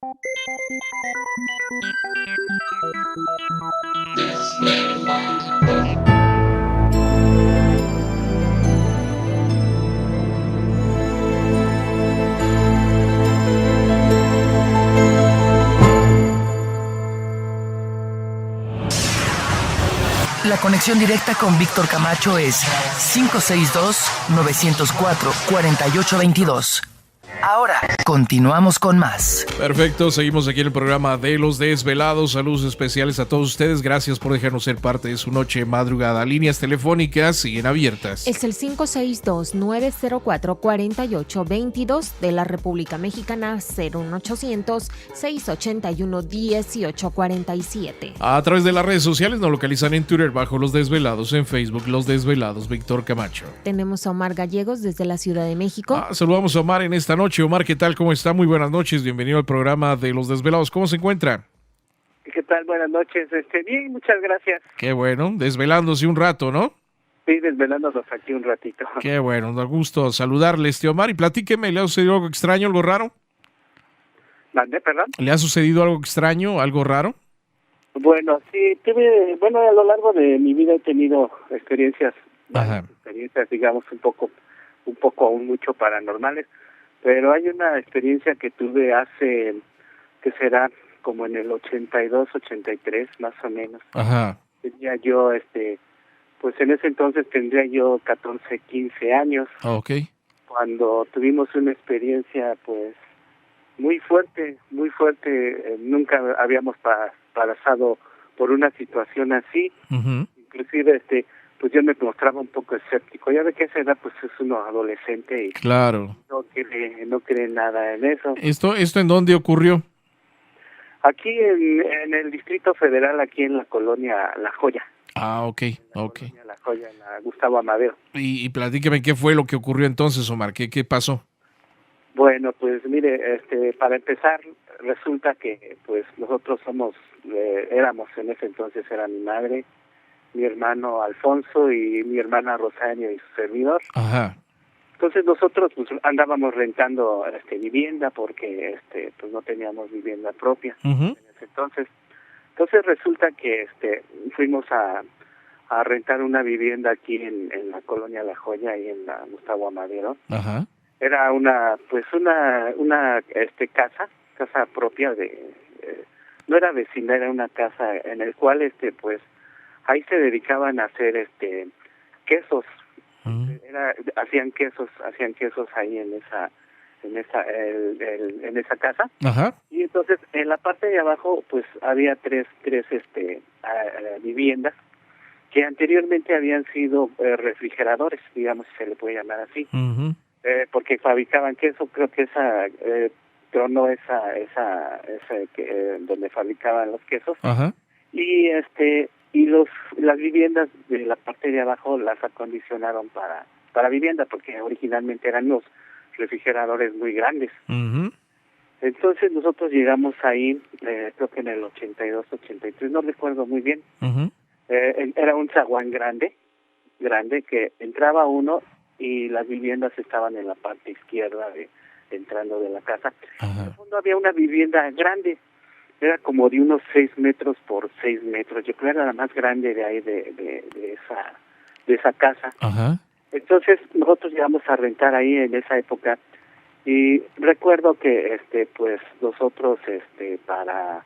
La conexión directa con Víctor Camacho es 562-904-4822. Ahora, continuamos con más. Perfecto, seguimos aquí en el programa de Los Desvelados. Saludos especiales a todos ustedes. Gracias por dejarnos ser parte de su noche madrugada. Líneas telefónicas siguen abiertas. Es el 562-904-4822 de la República Mexicana, 01800-681-1847. A través de las redes sociales nos localizan en Twitter bajo Los Desvelados, en Facebook Los Desvelados, Víctor Camacho. Tenemos a Omar Gallegos desde la Ciudad de México. Saludamos a Omar en esta noche. Omar, ¿qué tal? ¿Cómo está? Muy buenas noches. Bienvenido al programa de Los Desvelados. ¿Cómo se encuentra? ¿Qué tal? Buenas noches. Bien, muchas gracias. Qué bueno. Desvelándose un rato, ¿no? Sí, desvelándonos aquí un ratito. Qué bueno. Da gusto saludarle, Omar. Y platíqueme, ¿le ha sucedido algo extraño, algo raro? ¿Mandé, perdón? ¿Le ha sucedido algo extraño, algo raro? Bueno, sí, a lo largo de mi vida he tenido experiencias, digamos, un poco aún mucho paranormales. Pero hay una experiencia que tuve hace, que será como en el 82, 83, más o menos. Ajá. Tenía yo, pues en ese entonces tendría yo 14, 15 años. Ok. Cuando tuvimos una experiencia, pues, muy fuerte. Nunca habíamos pasado por una situación así. Uh-huh. Inclusive, pues yo me mostraba un poco escéptico. Ya ve que a esa edad pues es uno adolescente y claro, no cree nada en eso. ¿Esto en dónde ocurrió? Aquí en el Distrito Federal, aquí en la colonia La Joya. Ah, ok. Colonia La Joya, en la Gustavo Amadero. Y platíqueme qué fue lo que ocurrió entonces, Omar. ¿Qué pasó? Bueno, pues mire, para empezar, resulta que pues nosotros éramos en ese entonces, era mi madre, mi hermano Alfonso y mi hermana Rosario y su servidor. Ajá. Entonces nosotros pues andábamos rentando vivienda porque pues no teníamos vivienda propia. Uh-huh. En ese entonces. Entonces resulta que fuimos a rentar una vivienda aquí en la colonia La Joya y en la Gustavo Amadero. Ajá. Era una casa propia no era vecina, era una casa en el cual pues ahí se dedicaban a hacer quesos. Uh-huh. Hacían quesos ahí en esa casa. Ajá. Y entonces en la parte de abajo pues había tres viviendas que anteriormente habían sido refrigeradores, digamos, si se le puede llamar así. Uh-huh. Porque fabricaban queso. Creo que tronó donde fabricaban los quesos. Ajá. Y las viviendas de la parte de abajo las acondicionaron para vivienda, porque originalmente eran los refrigeradores muy grandes. Uh-huh. Entonces nosotros llegamos ahí, creo que en el 82, 83, no recuerdo muy bien. Uh-huh. Era un zaguán grande que entraba uno y las viviendas estaban en la parte izquierda entrando de la casa. Ajá. En el fondo había una vivienda grande, era como de unos 6 metros por 6 metros. Yo creo que era la más grande de ahí de esa casa. Ajá. Entonces nosotros llegamos a rentar ahí en esa época y recuerdo que pues nosotros para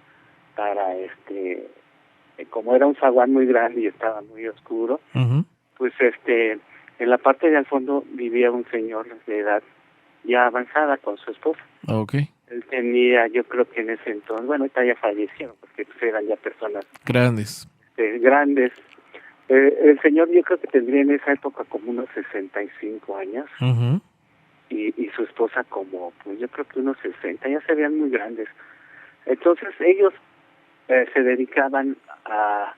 como era un zaguán muy grande y estaba muy oscuro, Uh-huh. pues en la parte de al fondo vivía un señor de edad ya avanzada con su esposa. Okay. Él tenía, yo creo que en ese entonces, bueno, ahorita ya fallecieron porque pues eran ya personas Grandes. grandes. El señor yo creo que tendría en esa época como unos 65 años. Uh-huh. Y su esposa como, pues yo creo que unos 60, ya se veían muy grandes. Entonces ellos se dedicaban a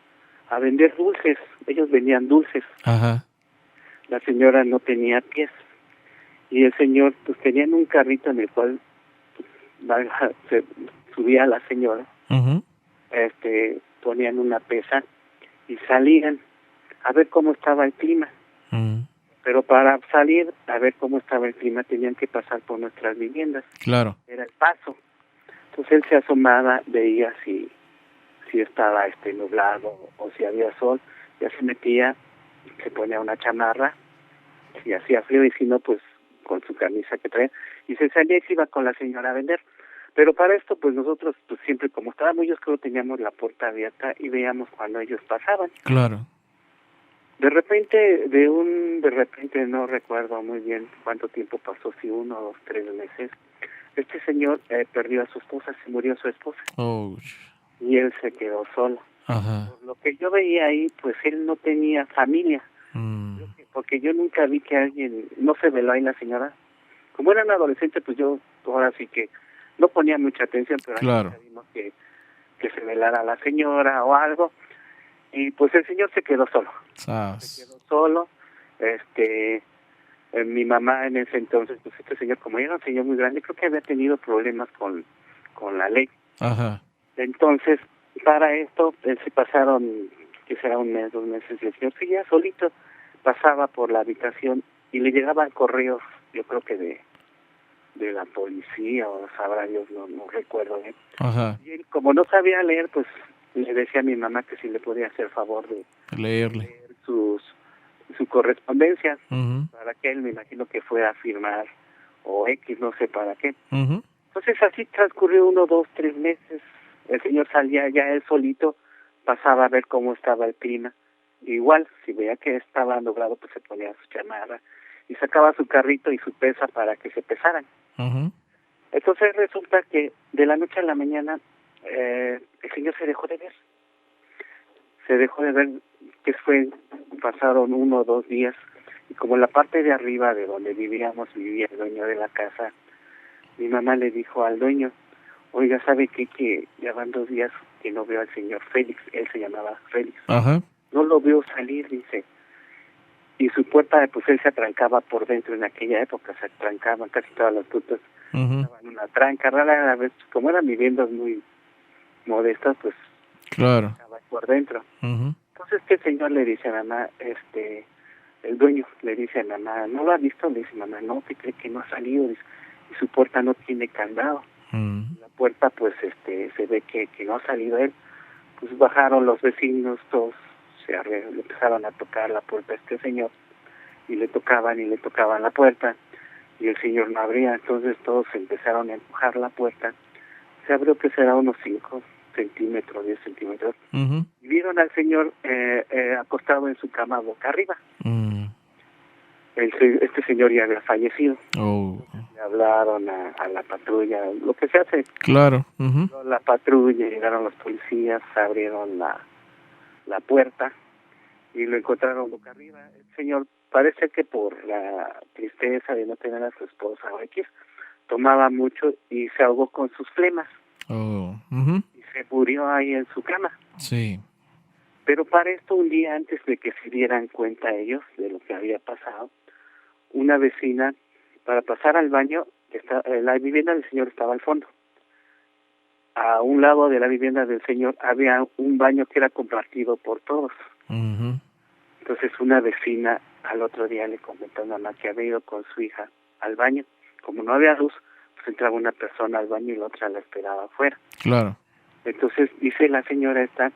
vender dulces. Ellos vendían dulces. Ajá. La señora no tenía pies y el señor pues tenían un carrito en el cual se subía la señora. Uh-huh. Ponían una pesa y salían a ver cómo estaba el clima. Uh-huh. Pero para salir a ver cómo estaba el clima tenían que pasar por nuestras viviendas. Claro. Era el paso. pues él se asomaba, veía si estaba nublado o si había sol, ya se metía, se ponía una chamarra, si hacía frío, y si no, pues con su camisa que traía, y se salía y se iba con la señora a vender. Pero para esto, pues nosotros, pues siempre, como estaba muy oscuro, teníamos la puerta abierta y veíamos cuando ellos pasaban. Claro. De repente, no recuerdo muy bien cuánto tiempo pasó, si 1, 2, 3 meses, este señor perdió a su esposa, se murió su esposa. Oh. Y él se quedó solo. Ajá. Por lo que yo veía ahí, pues él no tenía familia. Porque yo nunca vi que alguien, no se veló ahí la señora. Como era un adolescente, pues yo ahora sí que no ponía mucha atención, pero claro, ahí vimos que se velara a la señora o algo. Y pues el señor se quedó solo. Se quedó solo. Mi mamá en ese entonces, pues este señor, como era un señor muy grande, creo que había tenido problemas con la ley. Ajá. Entonces, para esto, se pasaron, que será 1 mes, 2 meses, y el señor seguía solito, pasaba por la habitación y le llegaban correos, yo creo que de la policía, o sabrá Dios, no recuerdo bien. Ajá. Y él, como no sabía leer, pues le decía a mi mamá que si le podía hacer favor de leer su correspondencia, uh-huh, para que él, me imagino que fuera a firmar, o X, no sé para qué. Uh-huh. Entonces así transcurrió 1, 2, 3 meses, el señor salía ya él solito, pasaba a ver cómo estaba el clima, igual, si veía que estaba nublado, pues se ponía su chamarra, y sacaba su carrito y su pesa para que se pesaran. Uh-huh. Entonces resulta que de la noche a la mañana el señor se dejó de ver. Que pasaron 1 o 2 días, y como en la parte de arriba de donde vivía el dueño de la casa, mi mamá le dijo al dueño, oiga, ¿sabe qué? Que ya van 2 días que no veo al señor Félix, él se llamaba Félix. Ajá. No lo veo salir, dice. Y su puerta, pues él se atrancaba por dentro en aquella época, se atrancaban casi todas las puertas. Uh-huh. Estaban en una tranca, rara vez, como eran viviendas muy modestas, pues claro, estaba por dentro. Uh-huh. Entonces, ¿qué señor le dice a mamá? El dueño le dice a mamá, ¿no lo ha visto? Le dice mamá, no, ¿te cree que no ha salido? Dice, y su puerta no tiene candado. Uh-huh. La puerta, pues, se ve que no ha salido él. Pues bajaron los vecinos, todos le empezaron a tocar la puerta a este señor, y le tocaban la puerta, y el señor no abría. Entonces todos empezaron a empujar la puerta. Se abrió, que será unos 5 centímetros, 10 centímetros. Uh-huh. Y vieron al señor acostado en su cama boca arriba. Uh-huh. Este señor ya había fallecido. Oh. Le hablaron a la patrulla, lo que se hace. Claro. Uh-huh. La patrulla, llegaron los policías, abrieron la puerta y lo encontraron boca arriba. El señor, parece que por la tristeza de no tener a su esposa o X, tomaba mucho y se ahogó con sus flemas. Oh. Uh-huh. Y se murió ahí en su cama. Sí. Pero para esto, un día antes de que se dieran cuenta ellos de lo que había pasado, una vecina, para pasar al baño, la vivienda del señor estaba al fondo. A un lado de la vivienda del señor había un baño que era compartido por todos. Uh-huh. Entonces una vecina al otro día le comentó a mamá que había ido con su hija al baño. Como no había luz, pues entraba una persona al baño y la otra la esperaba afuera. Claro. Entonces dice la señora esta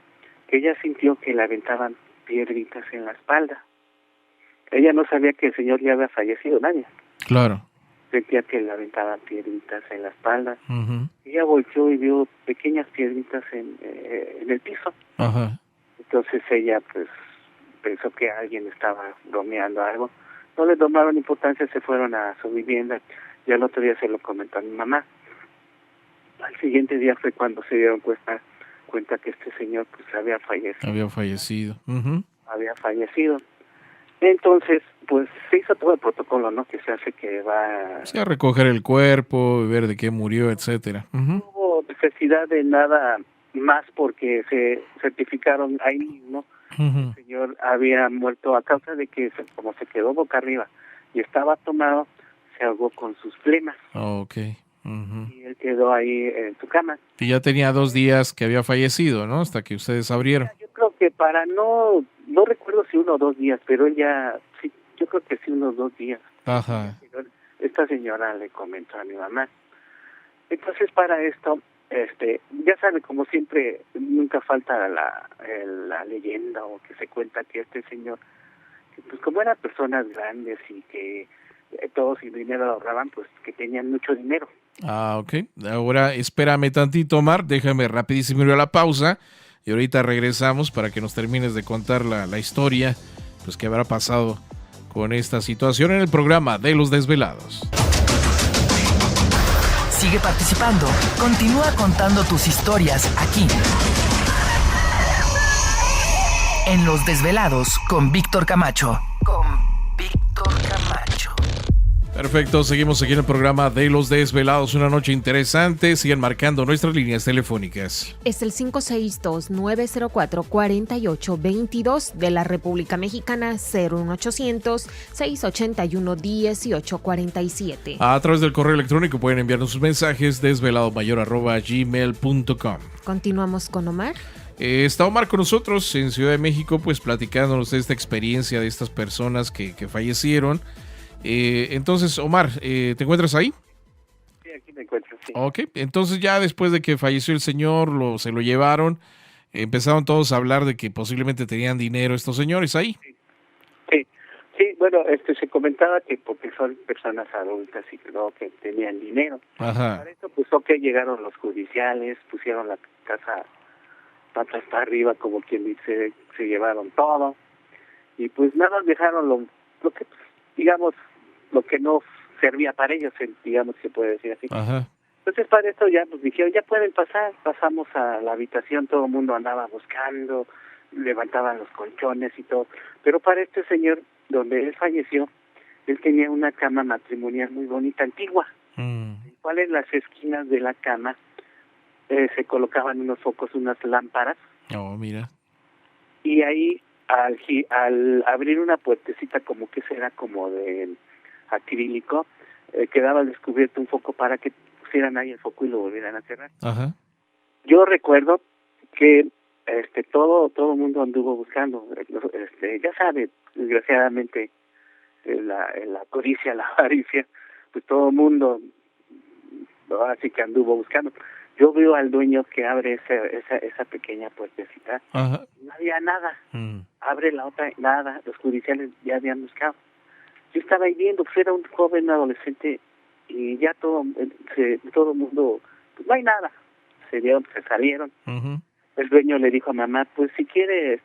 que ella sintió que le aventaban piedritas en la espalda. Ella no sabía que el señor ya había fallecido, nadie. Claro. Sentía que le aventaban piedritas en la espalda. Uh-huh. Ella volteó y vio pequeñas piedritas en el piso. Ajá. Entonces ella pues pensó que alguien estaba bromeando algo. No le tomaron importancia, se fueron a su vivienda y al otro día se lo comentó a mi mamá. Al siguiente día fue cuando se dieron cuenta que este señor pues había fallecido. Uh-huh. Había fallecido. Entonces, pues se hizo todo el protocolo, ¿no? Que se hace que va... Sí, a recoger el cuerpo, ver de qué murió, etcétera. Uh-huh. No hubo necesidad de nada más porque se certificaron ahí mismo. Uh-huh. El señor había muerto a causa de que, como se quedó boca arriba y estaba tomado, se ahogó con sus flemas. Oh, ok. Uh-huh. Y él quedó ahí en su cama. Y ya tenía 2 días que había fallecido, ¿no? Hasta que ustedes abrieron. Yo creo que no recuerdo si 1 o 2 días, pero él ya, sí, yo creo que sí, unos 2 días. Ajá. Esta señora le comentó a mi mamá. Entonces para esto, ya sabe, como siempre, nunca falta la leyenda o que se cuenta que este señor, que pues como eran personas grandes y que todos sin dinero ahorraban, pues que tenían mucho dinero. Ok. Ahora espérame tantito, Omar, déjame rapidísimo ir a la pausa y ahorita regresamos para que nos termines de contar la historia, pues que habrá pasado con esta situación en el programa de Los Desvelados. Sigue participando. Continúa contando tus historias aquí. En Los Desvelados con Víctor Camacho. Perfecto, seguimos aquí en el programa de Los Desvelados, una noche interesante. Siguen marcando nuestras líneas telefónicas. Es el 562-904-4822 de la República Mexicana, 01800-681-1847. A través del correo electrónico pueden enviarnos sus mensajes desveladomayor@gmail.com. Continuamos con Omar. Está Omar con nosotros en Ciudad de México, pues platicándonos de esta experiencia de estas personas que fallecieron. Entonces, Omar, ¿te encuentras ahí? Sí, aquí me encuentro, sí. Ok, entonces ya después de que falleció el señor, se lo llevaron, empezaron todos a hablar de que posiblemente tenían dinero estos señores ahí. Sí, bueno, se comentaba que porque son personas adultas y que tenían dinero. Ajá. Para eso, pues, llegaron los judiciales, pusieron la casa patas para arriba, como quien dice, se llevaron todo, y pues nada más dejaron lo que, pues, digamos, lo que no servía para ellos, digamos, se puede decir así. Ajá. Entonces para esto ya nos dijeron, ya pueden pasar. Pasamos a la habitación, todo el mundo andaba buscando, levantaban los colchones y todo, pero para este señor, donde él falleció, él tenía una cama matrimonial muy bonita, antigua, en cual en las esquinas de la cama se colocaban unos focos, unas lámparas. Oh, mira. Y ahí, al abrir una puertecita como que era como de acrílico, quedaba al descubierto un foco para que pusieran ahí el foco y lo volvieran a cerrar. Ajá. Yo recuerdo que todo el mundo anduvo buscando, ya sabe, desgraciadamente la codicia, la avaricia, pues todo el mundo así que anduvo buscando. Yo veo al dueño que abre esa pequeña puertecita. Ajá. No había nada. Abre la otra, nada. Los judiciales ya habían buscado. Yo estaba ahí viendo, pues era un joven adolescente y ya todo el mundo, pues no hay nada. Se salieron. Uh-huh. El dueño le dijo a mamá, pues si quiere,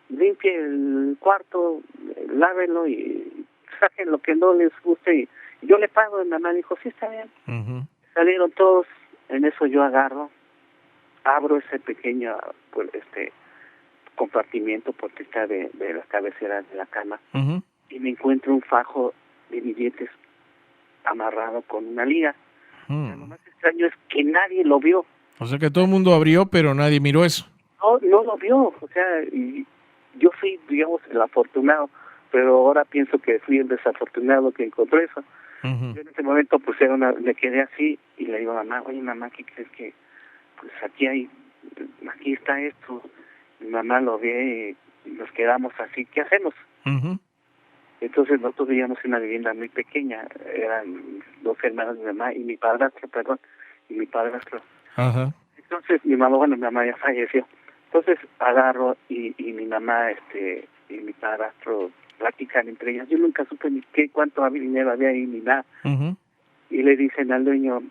limpie el cuarto, lávelo y saquen lo que no les guste y yo le pago. Y mamá dijo, sí, está bien. Uh-huh. Salieron todos. En eso yo abro ese pequeño compartimiento porque está de la cabecera de la cama. Uh-huh. Y me encuentro un fajo de billetes amarrado con una liga. Lo más extraño es que nadie lo vio. O sea que todo el mundo abrió, pero nadie miró eso. No lo vio. O sea, y yo fui, digamos, el afortunado, pero ahora pienso que fui el desafortunado que encontró eso. Uh-huh. Yo en ese momento pues me quedé así y le digo a mamá, oye mamá, ¿qué crees que? Pues aquí está esto. Mi mamá lo ve y nos quedamos así, ¿qué hacemos? Uh-huh. Entonces nosotros vivíamos en una vivienda muy pequeña, eran dos hermanos de mi mamá y mi padrastro. Ajá. Entonces mi mamá ya falleció. Entonces agarro y mi mamá y mi padrastro platican entre ellas. Yo nunca supe ni cuánto dinero había ahí ni nada. Uh-huh. Y le dicen al dueño,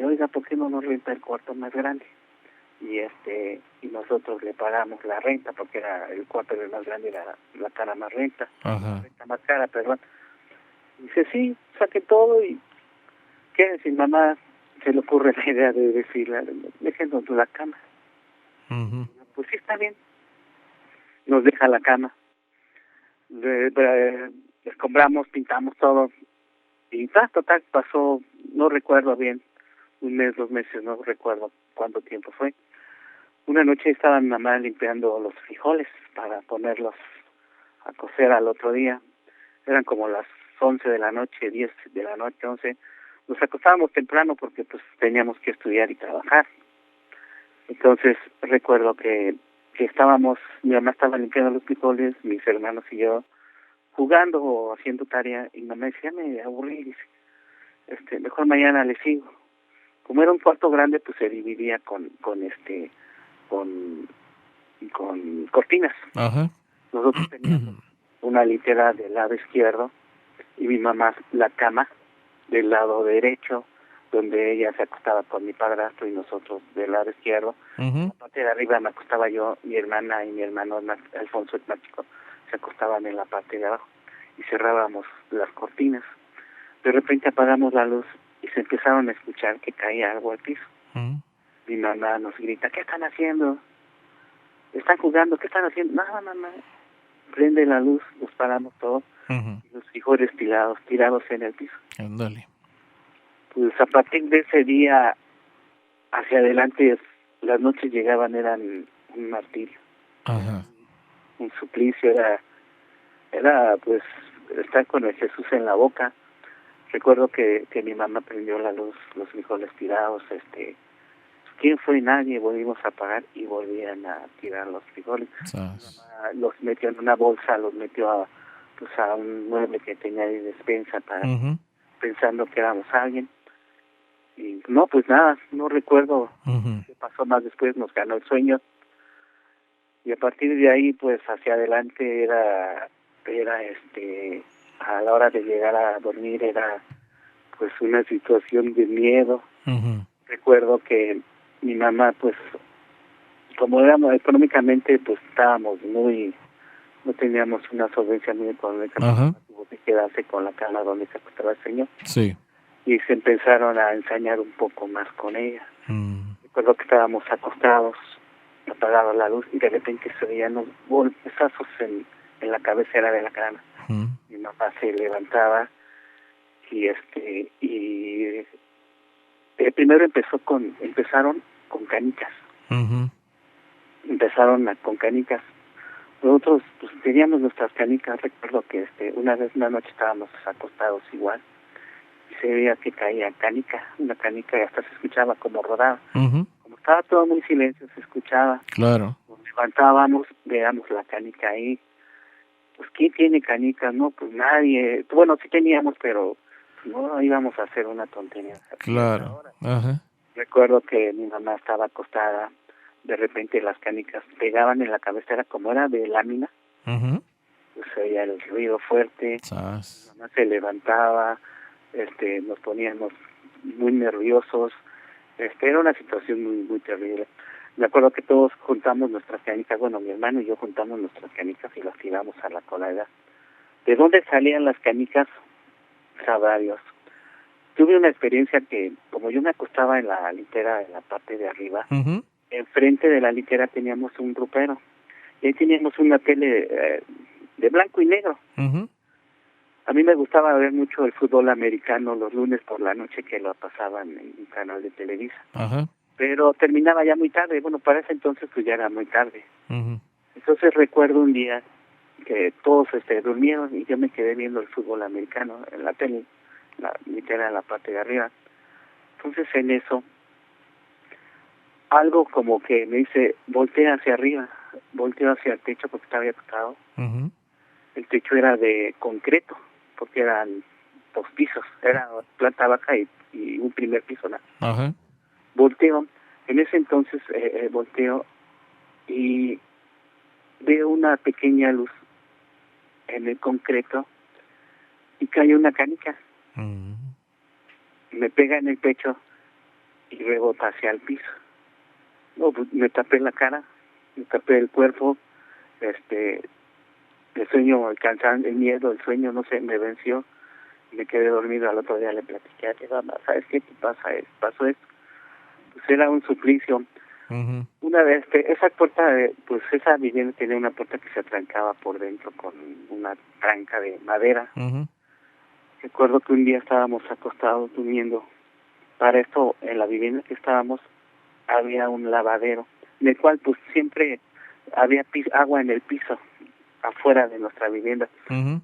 oiga, ¿por qué no nos renta el cuarto más grande? Y nosotros le pagamos la renta porque era el cuarto era más grande, era la cara más renta. Ajá. La renta más cara, perdón. Dice, sí, saque todo y quédense. Mi mamá se le ocurre la idea de decirle, déjenos la cama. Uh-huh. Pues sí, está bien. Nos deja la cama. Escombramos, pintamos todo. Y total, pasó, no recuerdo bien, un mes, 2 meses, no recuerdo cuánto tiempo fue. Una noche estaba mi mamá limpiando los frijoles para ponerlos a cocer al otro día. Eran como las 11 de la noche, 10 de la noche, 11. Nos acostábamos temprano porque pues teníamos que estudiar y trabajar. Entonces recuerdo que estábamos, mi mamá estaba limpiando los frijoles, mis hermanos y yo jugando o haciendo tarea, y mi mamá decía, me aburrí, dice, mejor mañana le sigo. Como era un cuarto grande, pues se dividía con cortinas. Ajá. Nosotros teníamos una litera del lado izquierdo y mi mamá la cama del lado derecho, donde ella se acostaba con mi padrastro y nosotros del lado izquierdo. En la parte de arriba me acostaba yo, mi hermana y mi hermano Alfonso, el más chico, se acostaban en la parte de abajo y cerrábamos las cortinas. De repente apagamos la luz y se empezaron a escuchar que caía algo al piso. Mi mamá nos grita, ¿qué están haciendo? ¿Están jugando? ¿Qué están haciendo? Nada, mamá. Prende la luz, nos paramos todos, y los frijoles tirados en el piso. Ándale. Pues a partir de ese día hacia adelante, las noches llegaban, eran un martirio. Ajá. Un suplicio, era pues estar con el Jesús en la boca. Recuerdo que mi mamá prendió la luz, los frijoles tirados, ¿quién fue? Nadie, volvimos a apagar y volvían a tirar los frijoles. Mi mamá los metió en una bolsa, los metió a un mueble que tenía de despensa pensando que éramos alguien. Y no, pues nada, no recuerdo qué pasó más después, nos ganó el sueño. Y a partir de ahí, pues hacia adelante era a la hora de llegar a dormir era pues una situación de miedo. Recuerdo que mi mamá, pues como éramos económicamente, pues estábamos no teníamos una solvencia muy económica, tuvo que quedarse con la cama donde se acostaba el señor. Sí. Y se empezaron a ensañar un poco más con ella. Recuerdo que estábamos acostados, apagaba la luz y de repente se veían los golpezazos en la cabecera de la cama. Mi mamá se levantaba y primero empezaron con canicas. Con canicas. Nosotros pues teníamos nuestras canicas. Recuerdo que una noche estábamos acostados igual y se veía que caía una canica y hasta se escuchaba como rodaba. Como estaba todo muy silencio, se escuchaba. Claro. Nos levantábamos, veamos la canica ahí. Pues ¿quién tiene canicas? No, pues nadie. Bueno, sí teníamos, pero no íbamos a hacer una tontería. Claro. Ajá. Recuerdo que mi mamá estaba acostada, de repente las canicas pegaban en la cabecera, como era de lámina, pues se oía el ruido fuerte. Mi mamá se levantaba, nos poníamos muy nerviosos, era una situación muy, muy terrible. Me acuerdo que todos juntamos nuestras canicas, bueno, mi hermano y yo juntamos nuestras canicas y las tiramos a la colada. ¿De dónde salían las canicas? Sabrá Dios. Tuve una experiencia que, como yo me acostaba en la litera, en la parte de arriba, enfrente de la litera teníamos un ropero, y ahí teníamos una tele de blanco y negro. A mí me gustaba ver mucho el fútbol americano los lunes por la noche, que lo pasaban en un canal de Televisa. Pero terminaba ya muy tarde, bueno, para ese entonces pues ya era muy tarde. Entonces recuerdo un día que todos durmieron y yo me quedé viendo el fútbol americano en la tele, literal en la parte de arriba. Entonces en eso, algo como que me dice, voltea hacia arriba, volteo hacia el techo porque estaba acostado. El techo era de concreto, porque eran 2 pisos, era planta baja y un primer piso, ¿no? Volteo, en ese entonces volteo y veo una pequeña luz en el concreto y cae una canica. Me pega en el pecho y rebota hacia el piso. No, pues me tapé la cara, me tapé el cuerpo, el sueño, el miedo, el sueño, no sé, me venció. Me quedé dormido. Al otro día le platiqué a mi mamá, ¿sabes qué pasa? Pasó esto. Pues era un suplicio. Una vez, esa puerta, pues esa vivienda tenía una puerta que se atrancaba por dentro con una tranca de madera. Recuerdo que un día estábamos acostados durmiendo. Para esto, en la vivienda que estábamos, había un lavadero, en el cual pues siempre había agua en el piso, afuera de nuestra vivienda.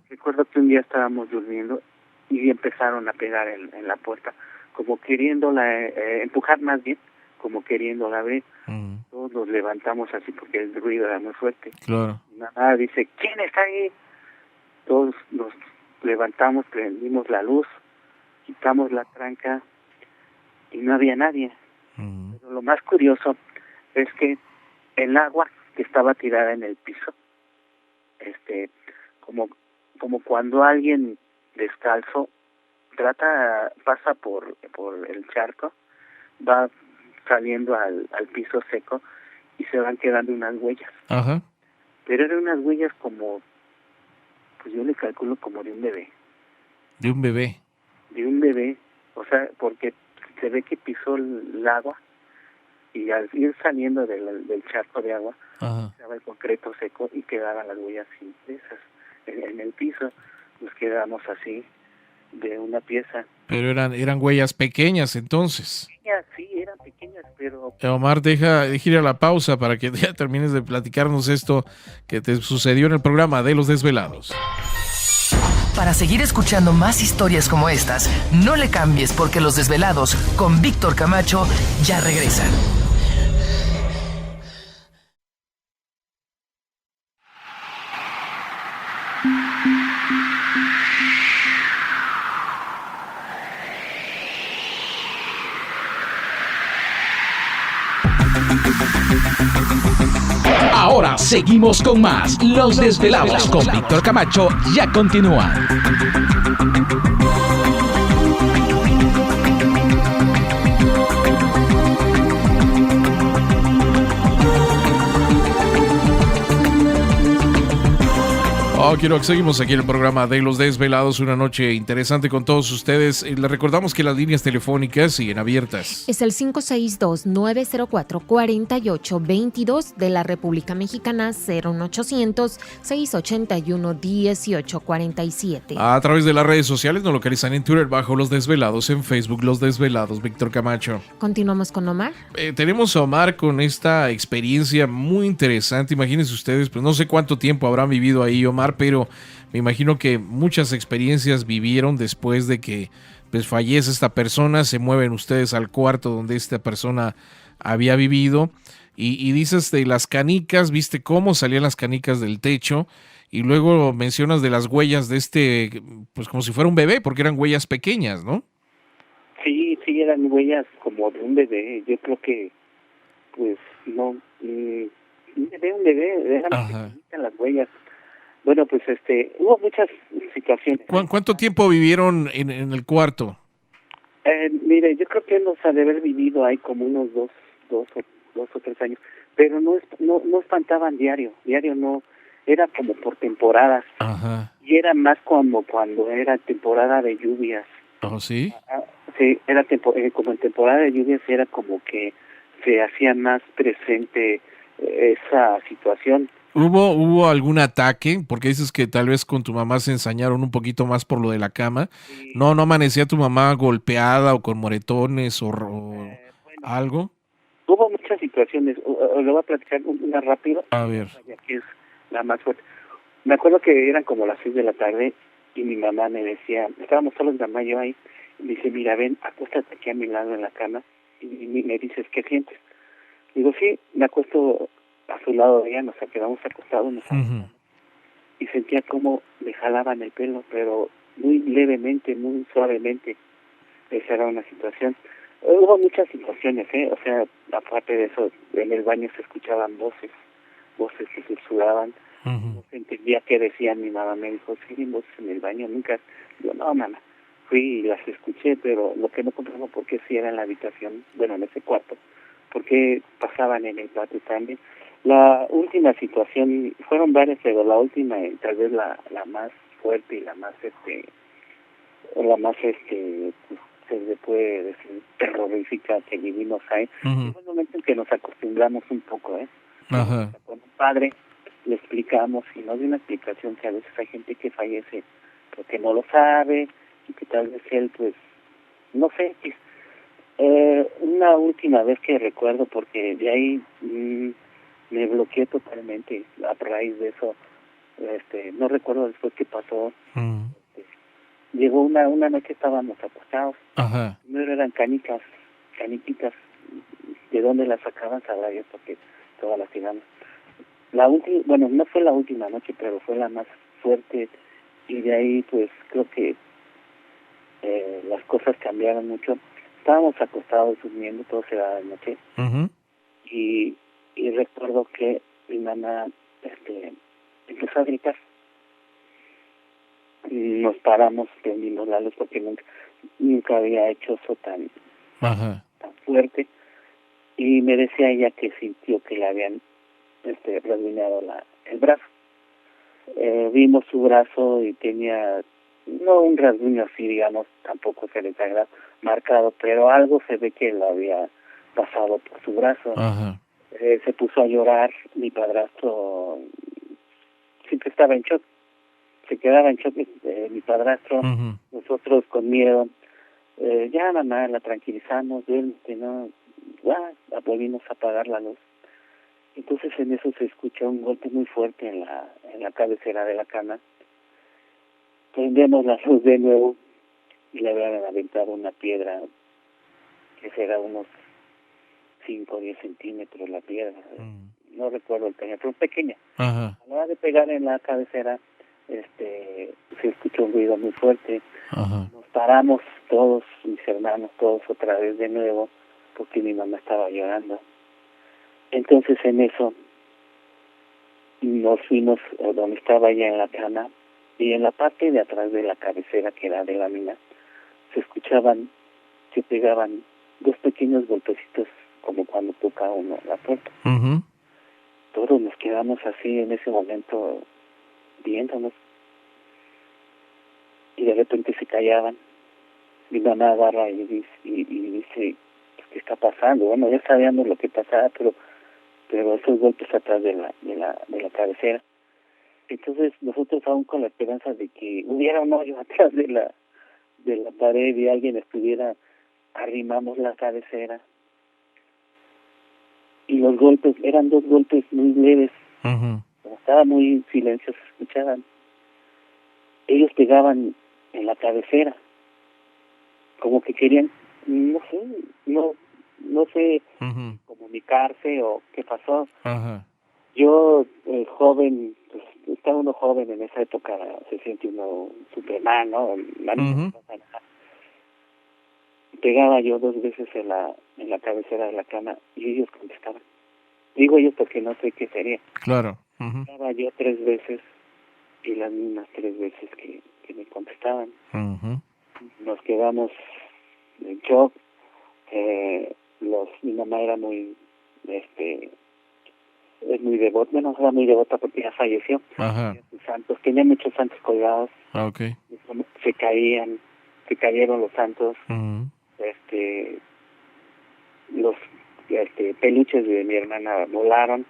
Recuerdo que un día estábamos durmiendo y empezaron a pegar en la puerta, como queriéndola empujar, más bien, como queriéndola abrir. Todos nos levantamos así porque el ruido era muy fuerte. Claro. Mi mamá dice, ¿quién está ahí? Todos nos levantamos, prendimos la luz, quitamos la tranca y no había nadie. Pero lo más curioso es que el agua que estaba tirada en el piso, como cuando alguien descalzo pasa por el charco, va saliendo al piso seco y se van quedando unas huellas. Ajá. Pero eran unas huellas como, pues yo le calculo como de un bebé. De un bebé. De un bebé, o sea, porque se ve que pisó el agua y al ir saliendo del charco de agua, estaba el concreto seco y quedaban las huellas impresas en el piso. Nos quedamos así de una pieza. Pero eran huellas pequeñas entonces. Sí, eran pequeñas, pero... Omar, deja ir a la pausa para que ya termines de platicarnos esto que te sucedió en el programa de Los Desvelados. Para seguir escuchando más historias como estas, no le cambies porque Los Desvelados con Víctor Camacho ya regresan. Ahora seguimos con más. Los Desvelados con Víctor Camacho ya continúan. Quiero que seguimos aquí en el programa de Los Desvelados, una noche interesante con todos ustedes. Les recordamos que las líneas telefónicas siguen abiertas. Es el 562-904-4822 de la República Mexicana, 01800-681-1847. A través de las redes sociales nos localizan en Twitter bajo Los Desvelados, en Facebook Los Desvelados, Víctor Camacho. Continuamos con Omar. Tenemos a Omar con esta experiencia muy interesante. Imagínense ustedes, pues no sé cuánto tiempo habrán vivido ahí, Omar, pero me imagino que muchas experiencias vivieron después de que pues fallece esta persona. Se mueven ustedes al cuarto donde esta persona había vivido y dices de las canicas, viste cómo salían las canicas del techo y luego mencionas de las huellas de pues como si fuera un bebé, porque eran huellas pequeñas, ¿no? Sí, eran huellas como de un bebé. Yo creo que pues no, un bebé, eran pequeñitas las huellas. Bueno, pues hubo muchas situaciones. ¿Cuánto tiempo vivieron en el cuarto? Mire, yo creo que nos ha de haber vivido ahí como unos dos o 3 años, pero no espantaban diario no, era como por temporadas. Ajá. Y era más como cuando era temporada de lluvias. ¿Oh, sí? Sí, era como en temporada de lluvias era como que se hacía más presente esa situación. ¿Hubo algún ataque? Porque dices que tal vez con tu mamá se ensañaron un poquito más por lo de la cama. Sí. ¿No amanecía tu mamá golpeada o con moretones o algo? Hubo muchas situaciones. Le voy a platicar una rápido. A ver. Que es la más fuerte. Me acuerdo que eran como las 6 de la tarde y mi mamá me decía, estábamos solos mi mamá y yo ahí, y me dice, mira, ven, acuéstate aquí a mi lado en la cama y me dices, ¿qué sientes? Digo, sí, me acuesto a su lado de ella, nos quedamos acostados, y sentía como me jalaban el pelo, pero muy levemente, muy suavemente. Esa era una situación. Hubo muchas situaciones, o sea, aparte de eso, en el baño se escuchaban voces que susurraban. No se entendía qué decían. Mi mamá me dijo, sí, voces en el baño, nunca. Yo, no, mamá, fui y las escuché, pero lo que no comprendo por qué sí era en la habitación, bueno, en ese cuarto, porque pasaban en el patio también. La última situación, fueron varias, pero la última, tal vez la más fuerte y la más se le puede decir terrorífica que vivimos ahí. Fue un momento en que nos acostumbramos un poco, Ajá. Con un padre le explicamos, y no de una explicación, que a veces hay gente que fallece porque no lo sabe, y que tal vez él, pues, no sé. Una última vez que recuerdo, porque de ahí me bloqueé totalmente a raíz de eso. No recuerdo después qué pasó. Llegó una noche, estábamos acostados. Ajá. Primero eran caniquitas. ¿De dónde las sacaban? Sabrá Dios, porque todas las tiramos. La última, bueno, no fue la última noche, pero fue la más fuerte, y de ahí pues creo que las cosas cambiaron mucho. estábamos acostados durmiendo, todo se daba de noche, Ujú. y recuerdo que mi mamá empezó a gritar. Nos paramos, prendimos la luz porque nunca había hecho eso tan Ajá. fuerte, y me decía ella que sintió que le habían rasguñado el brazo. Vimos su brazo y tenía, no un rasguño así, digamos, tampoco se le sagrado marcado, pero algo se ve que lo había pasado por su brazo. Ajá. Se puso a llorar, mi padrastro siempre estaba en shock, se quedaba en shock mi padrastro, Ujú. nosotros con miedo, ya mamá, la tranquilizamos, duérmete, no, volvimos a apagar la luz. Entonces en eso se escucha un golpe muy fuerte en la cabecera de la cama. Prendemos la luz de nuevo y le habían aventado una piedra que será unos 5 o 10 centímetros la piedra. No recuerdo el tamaño, pero pequeña. Ajá. A la hora de pegar en la cabecera, se escuchó un ruido muy fuerte. Ajá. Nos paramos todos, mis hermanos, todos otra vez de nuevo, porque mi mamá estaba llorando. Entonces en eso nos fuimos donde estaba ella en la cama, y en la parte de atrás de la cabecera, que era de lámina, se pegaban 2 pequeños golpecitos, como cuando toca uno la puerta. Ujú. Todos nos quedamos así en ese momento viéndonos, y de repente se callaban. Mi mamá agarra y dice, ¿qué está pasando? Bueno, ya sabíamos lo que pasaba, pero esos golpes atrás de la cabecera. Entonces nosotros, aún con la esperanza de que hubiera un hoyo atrás de la pared y alguien estuviera, arrimamos la cabecera, y los golpes eran 2 golpes muy leves. Ujú. Como estaba muy en silencio, se escuchaban. Ellos pegaban en la cabecera, como que querían, no sé, Ujú. comunicarse o qué pasó. Ajá. Yo, joven, pues estaba uno joven en esa época, se siente uno Superman, ¿no? A mí no me pasa nada. Pegaba yo 2 veces en la cabecera de la cama y ellos contestaban. Digo ellos porque no sé qué sería. Claro. Ujú. Pegaba yo 3 veces y las mismas 3 veces que me contestaban. Ujú. Nos quedamos en shock. Mi mamá era es muy devota, bueno, era muy devota porque ya falleció. Ajá. Tenía muchos santos colgados, Ah, ok. se cayeron los santos, Ujú. los peluches de mi hermana volaron.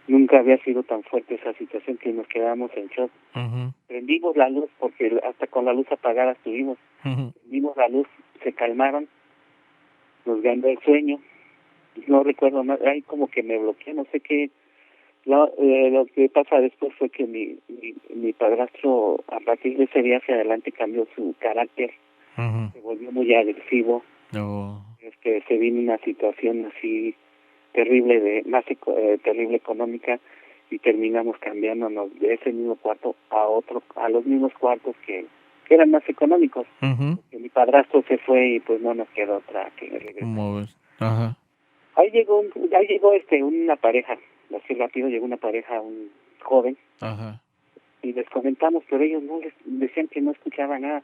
Nunca había sido tan fuerte esa situación que nos quedamos en shock. Ujú. Prendimos la luz, porque hasta con la luz apagada estuvimos. Ujú. Prendimos la luz, se calmaron, nos ganó el sueño. No recuerdo más, ahí como que me bloqueé, no sé qué. Lo que pasa después fue que mi padrastro, a partir de ese día hacia adelante, cambió su carácter, Ujú. se volvió muy agresivo. Oh. Se vino una situación así terrible, terrible económica, y terminamos cambiándonos de ese mismo cuarto a los mismos cuartos que eran más económicos. Ujú. Porque mi padrastro se fue y pues no nos quedó otra que regresar. ¿Cómo ves? Ajá. Ahí llegó una pareja, así rápido llegó una pareja, un joven, Ajá. y les comentamos, pero ellos no les decían que no escuchaban nada.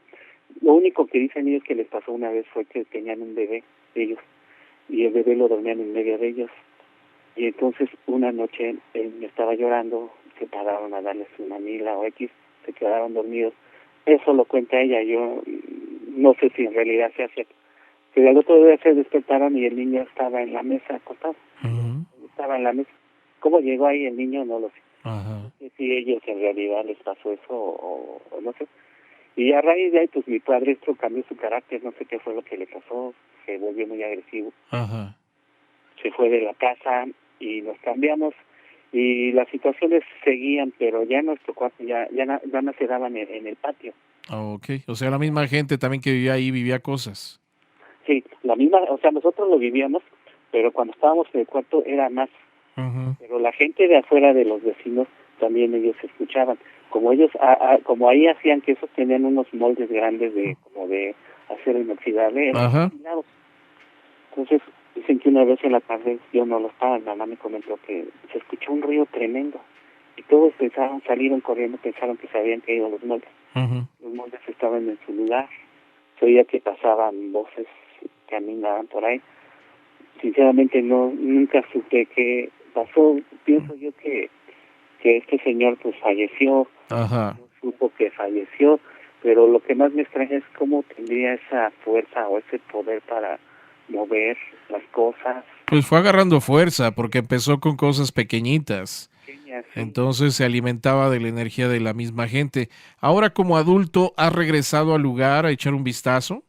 Lo único que dicen ellos que les pasó una vez fue que tenían un bebé ellos, y el bebé lo dormían en medio de ellos. Y entonces una noche él me estaba llorando, se pararon a darle su mamila o X, se quedaron dormidos. Eso lo cuenta ella, yo no sé si en realidad se hace. Pero al otro día se despertaron y el niño estaba en la mesa acostado. Ujú. Estaba en la mesa. ¿Cómo llegó ahí el niño? No lo sé. Ajá. No sé si ellos en realidad les pasó eso o no sé. Y a raíz de ahí, pues mi padrastro cambió su carácter, no sé qué fue lo que le pasó, se volvió muy agresivo. Ajá. Se fue de la casa y nos cambiamos, y las situaciones seguían, pero ya nuestro cuarto ya no se daban en el patio. Ah, ok. O sea, la misma gente también que vivía ahí vivía cosas. Sí, la misma, o sea, nosotros lo vivíamos, pero cuando estábamos en el cuarto era más. Ujú. Pero la gente de afuera, de los vecinos, también ellos escuchaban. Como ellos, como ahí hacían quesos, tenían unos moldes grandes como de acero inoxidable, Ajá. afilados. Entonces, dicen que una vez en la tarde, yo no lo estaba, mi mamá me comentó que se escuchó un ruido tremendo. Y todos salieron corriendo, pensaron que se habían caído los moldes. Ujú. Los moldes estaban en su lugar. Se oía que pasaban voces, caminaban por ahí. Sinceramente nunca supe qué pasó. Pienso yo que este señor pues falleció, Ajá. no supo que falleció, pero lo que más me extraña es cómo tendría esa fuerza o ese poder para mover las cosas Pues fue agarrando fuerza porque empezó con cosas pequeñitas. pequeñas. ¿Sí? Entonces se alimentaba de la energía de la misma gente. Ahora como adulto, ¿has regresado al lugar a echar un vistazo?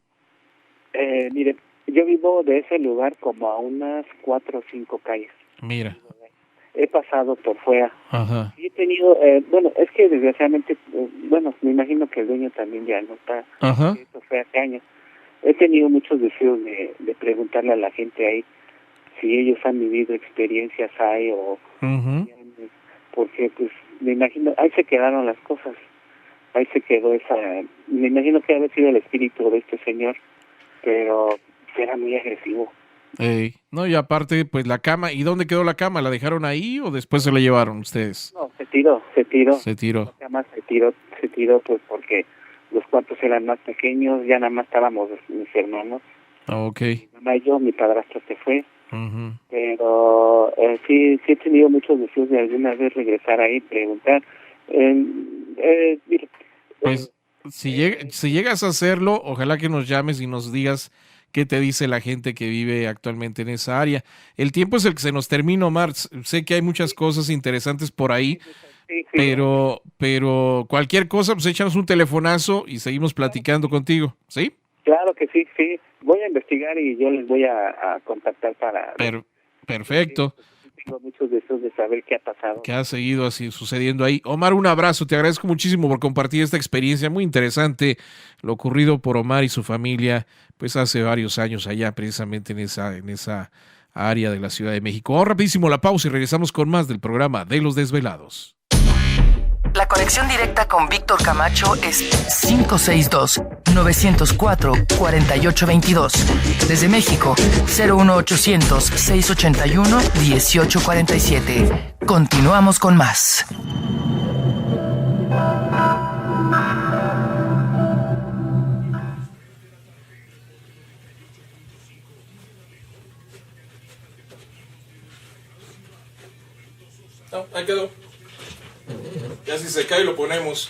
Mire, yo vivo de ese lugar como a unas 4 o 5 calles. Mira. He pasado por fuera. Ajá. Y he tenido, bueno, es que desgraciadamente, me imagino que el dueño también ya no está. Ajá. Esto fue hace años. He tenido muchos deseos de preguntarle a la gente ahí si ellos han vivido experiencias ahí o... Ujú. Porque, pues, me imagino, ahí se quedaron las cosas. Ahí se quedó esa... Me imagino que había sido el espíritu de este señor, pero era muy agresivo. Ey. No, y aparte, pues la cama. ¿Y dónde quedó la cama? ¿La dejaron ahí o después se la llevaron ustedes? No, se tiró. Se tiró. Además se tiró pues porque los cuartos eran más pequeños, ya nada más estábamos mis hermanos, Ok. mi mamá y yo, mi padrastro se fue, Ujú. pero sí he tenido muchos deseos de alguna vez regresar ahí y preguntar. Mire, Pues si llegas a hacerlo, ojalá que nos llames y nos digas qué te dice la gente que vive actualmente en esa área. El tiempo es el que se nos termina, Omar. Sé que hay muchas cosas interesantes por ahí, sí, pero cualquier cosa, pues échanos un telefonazo y seguimos platicando contigo, ¿sí? claro que sí. Voy a investigar y yo les voy a contactar para... Perfecto. Tengo muchos deseos de saber qué ha pasado. Que ha seguido así sucediendo ahí. Omar, un abrazo, te agradezco muchísimo por compartir esta experiencia muy interesante, lo ocurrido por Omar y su familia, pues hace varios años allá, precisamente en esa área de la Ciudad de México. Vamos rapidísimo a la pausa y regresamos con más del programa de Los Desvelados. La conexión directa con Víctor Camacho es 562-904-4822. Desde México, 01800-681-1847. Continuamos con más. Ahí quedó. Ya si se cae lo ponemos.